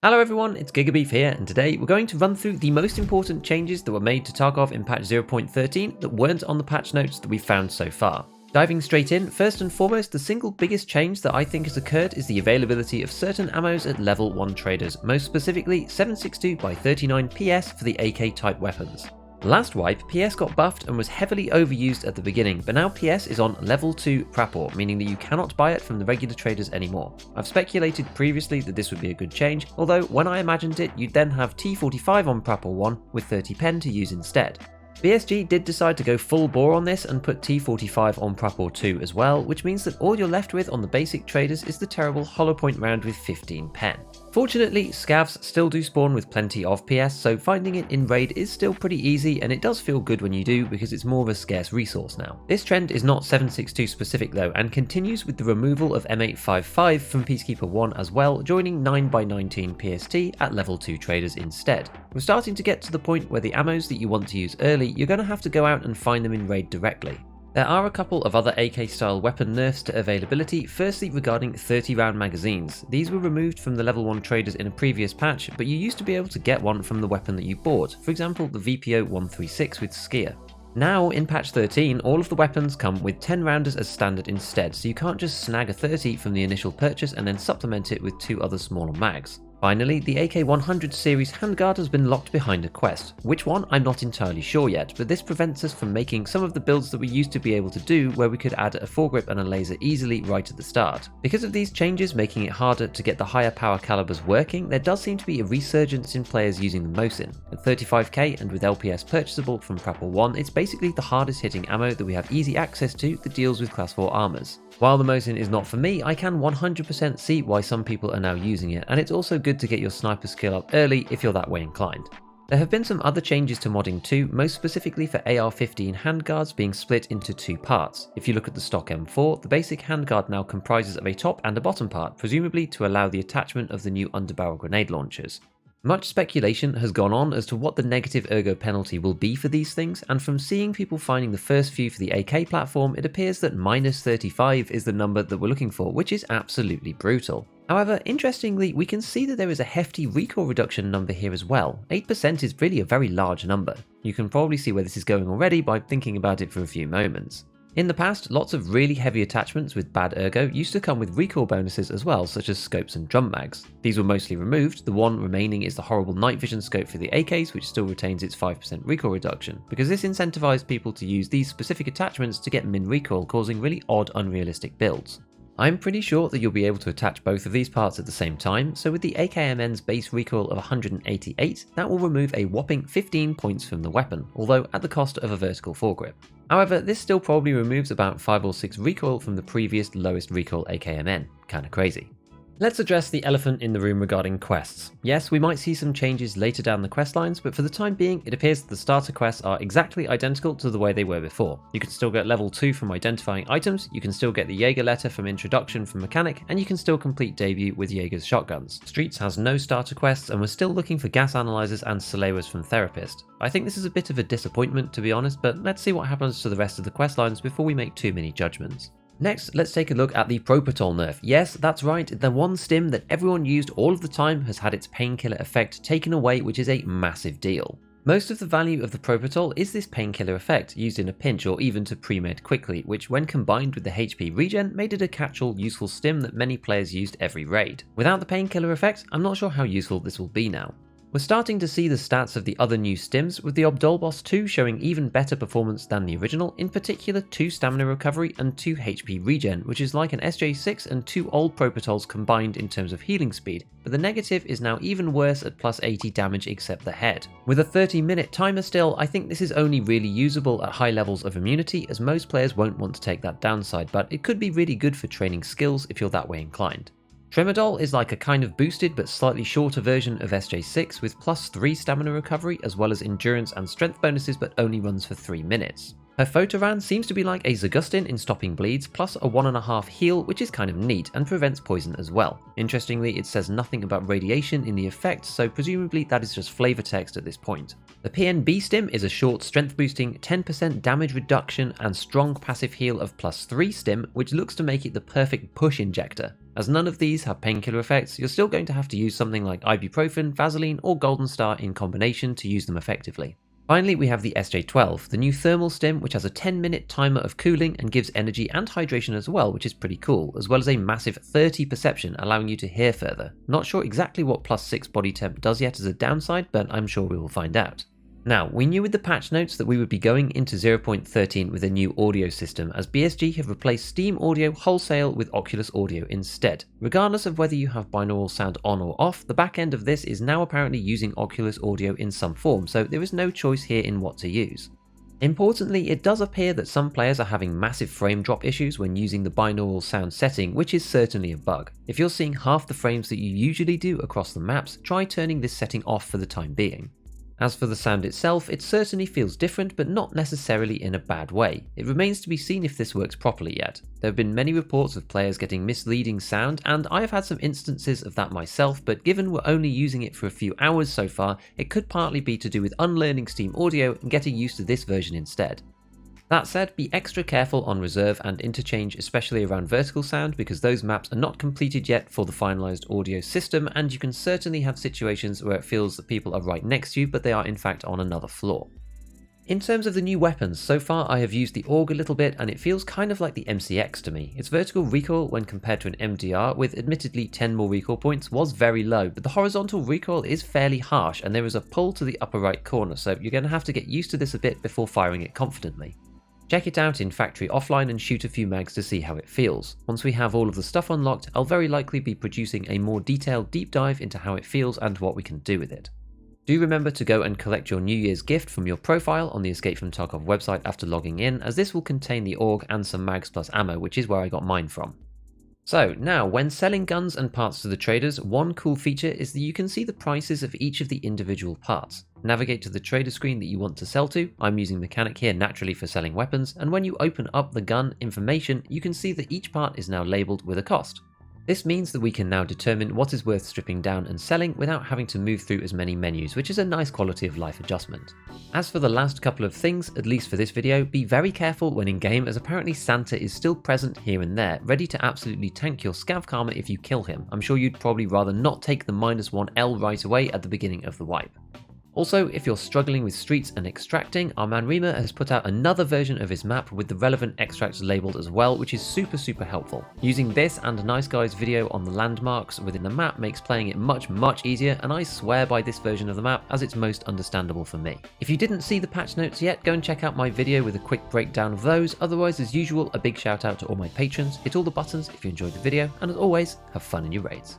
Hello everyone, it's Gigabeef here, and today we're going to run through the most important changes that were made to Tarkov in patch 0.13 that weren't on the patch notes that we've found so far. Diving straight in, first and foremost, the single biggest change that I think has occurred is the availability of certain ammos at level 1 traders, most specifically 7.62x39 PS for the AK type weapons. Last wipe, PS got buffed and was heavily overused at the beginning, but now PS is on level 2 Prapor, meaning that you cannot buy it from the regular traders anymore. I've speculated previously that this would be a good change, although when I imagined it, you'd then have T45 on Prapor 1 with 30 pen to use instead. BSG did decide to go full bore on this and put T45 on Prapor 2 as well, which means that all you're left with on the basic traders is the terrible hollow point round with 15 pen. Fortunately, scavs still do spawn with plenty of PS, so finding it in raid is still pretty easy, and it does feel good when you do because it's more of a scarce resource now. This trend is not 7.62 specific though, and continues with the removal of M855 from Peacekeeper 1 as well, joining 9x19 PST at level 2 traders instead. We're starting to get to the point where the ammos that you want to use early, you're going to have to go out and find them in raid directly. There are a couple of other AK style weapon nerfs to availability, firstly regarding 30 round magazines. These were removed from the level 1 traders in a previous patch, but you used to be able to get one from the weapon that you bought, for example the VPO 136 with Skier. Now, in patch 13, all of the weapons come with 10 rounders as standard instead, so you can't just snag a 30 from the initial purchase and then supplement it with 2 other smaller mags. Finally, the AK-100 series handguard has been locked behind a quest. Which one, I'm not entirely sure yet, but this prevents us from making some of the builds that we used to be able to do where we could add a foregrip and a laser easily right at the start. Because of these changes making it harder to get the higher power calibers working, there does seem to be a resurgence in players using the Mosin. At 35k and with LPS purchasable from Prapor 1, it's basically the hardest hitting ammo that we have easy access to that deals with class 4 armors. While the Mosin is not for me, I can 100% see why some people are now using it, and it's also good to get your sniper skill up early if you're that way inclined. There have been some other changes to modding too, most specifically for AR-15 handguards being split into 2 parts. If you look at the stock M4, the basic handguard now comprises of a top and a bottom part, presumably to allow the attachment of the new underbarrel grenade launchers. Much speculation has gone on as to what the negative ergo penalty will be for these things, and from seeing people finding the first few for the AK platform, it appears that -35 is the number that we're looking for, which is absolutely brutal. However, interestingly, we can see that there is a hefty recoil reduction number here as well. 8% is really a very large number. You can probably see where this is going already by thinking about it for a few moments. In the past, lots of really heavy attachments with bad ergo used to come with recoil bonuses as well, such as scopes and drum mags. These were mostly removed. The one remaining is the horrible night vision scope for the AKs, which still retains its 5% recoil reduction, because this incentivized people to use these specific attachments to get min recoil, causing really odd, unrealistic builds. I'm pretty sure that you'll be able to attach both of these parts at the same time, so with the AKMN's base recoil of 188, that will remove a whopping 15 points from the weapon, although at the cost of a vertical foregrip. However, this still probably removes about 5 or 6 recoil from the previous lowest recoil AKMN. Kinda crazy. Let's address the elephant in the room regarding quests. Yes, we might see some changes later down the quest lines, but for the time being, it appears that the starter quests are exactly identical to the way they were before. You can still get level 2 from identifying items, you can still get the Jaeger letter from introduction from mechanic, and you can still complete debut with Jaeger's shotguns. Streets has no starter quests, and we're still looking for gas analyzers and Salewas from therapist. I think this is a bit of a disappointment to be honest, but let's see what happens to the rest of the quest lines before we make too many judgments. Next, let's take a look at the Propitol nerf. Yes, that's right, the one stim that everyone used all of the time has had its painkiller effect taken away, which is a massive deal. Most of the value of the Propitol is this painkiller effect, used in a pinch or even to pre-med quickly, which when combined with the HP regen made it a catch-all useful stim that many players used every raid. Without the painkiller effect, I'm not sure how useful this will be now. We're starting to see the stats of the other new stims, with the Obdolboss 2 showing even better performance than the original, in particular 2 stamina recovery and 2 HP regen, which is like an SJ6 and 2 old Propitols combined in terms of healing speed, but the negative is now even worse at plus 80 damage except the head. With a 30-minute timer still, I think this is only really usable at high levels of immunity, as most players won't want to take that downside, but it could be really good for training skills if you're that way inclined. Tremadol is like a kind of boosted but slightly shorter version of SJ6 with plus 3 stamina recovery as well as endurance and strength bonuses, but only runs for 3 minutes. Her Photoran seems to be like a Zagustin in stopping bleeds, plus a 1.5 heal, which is kind of neat and prevents poison as well. Interestingly, it says nothing about radiation in the effect, so presumably that is just flavor text at this point. The PNB stim is a short strength boosting 10% damage reduction and strong passive heal of +3 stim, which looks to make it the perfect push injector. As none of these have painkiller effects, you're still going to have to use something like ibuprofen, Vaseline or Golden Star in combination to use them effectively. Finally, we have the SJ12, the new thermal stim, which has a 10-minute timer of cooling and gives energy and hydration as well, which is pretty cool, as well as a massive 30 perception, allowing you to hear further. Not sure exactly what +6 body temp does yet as a downside, but I'm sure we will find out. Now, we knew with the patch notes that we would be going into 0.13 with a new audio system, as BSG have replaced Steam Audio wholesale with Oculus Audio instead. Regardless of whether you have binaural sound on or off, the back end of this is now apparently using Oculus Audio in some form, so there is no choice here in what to use. Importantly, it does appear that some players are having massive frame drop issues when using the binaural sound setting, which is certainly a bug. If you're seeing half the frames that you usually do across the maps, try turning this setting off for the time being. As for the sound itself, it certainly feels different, but not necessarily in a bad way. It remains to be seen if this works properly yet. There have been many reports of players getting misleading sound, and I have had some instances of that myself, but given we're only using it for a few hours so far, it could partly be to do with unlearning Steam Audio and getting used to this version instead. That said, be extra careful on reserve and interchange, especially around vertical sound, because those maps are not completed yet for the finalized audio system, and you can certainly have situations where it feels that people are right next to you, but they are in fact on another floor. In terms of the new weapons, so far I have used the AUG a little bit, and it feels kind of like the MCX to me. Its vertical recoil when compared to an MDR, with admittedly 10 more recoil points, was very low, but the horizontal recoil is fairly harsh, and there is a pull to the upper right corner, so you're going to have to get used to this a bit before firing it confidently. Check it out in factory offline and shoot a few mags to see how it feels. Once we have all of the stuff unlocked, I'll very likely be producing a more detailed deep dive into how it feels and what we can do with it. Do remember to go and collect your New Year's gift from your profile on the Escape from Tarkov website after logging in, as this will contain the AUG and some mags plus ammo, which is where I got mine from. So now, when selling guns and parts to the traders, one cool feature is that you can see the prices of each of the individual parts. Navigate to the trader screen that you want to sell to. I'm using Mechanic here naturally for selling weapons, and when you open up the gun information, you can see that each part is now labelled with a cost. This means that we can now determine what is worth stripping down and selling without having to move through as many menus, which is a nice quality of life adjustment. As for the last couple of things, at least for this video, be very careful when in game, as apparently Santa is still present here and there, ready to absolutely tank your scav karma if you kill him. I'm sure you'd probably rather not take the -1L right away at the beginning of the wipe. Also, if you're struggling with streets and extracting, our man Rima has put out another version of his map with the relevant extracts labelled as well, which is super helpful. Using this and a nice guy's video on the landmarks within the map makes playing it much easier, and I swear by this version of the map as it's most understandable for me. If you didn't see the patch notes yet, go and check out my video with a quick breakdown of those. Otherwise, as usual, a big shout out to all my patrons. Hit all the buttons if you enjoyed the video, and as always, have fun in your raids.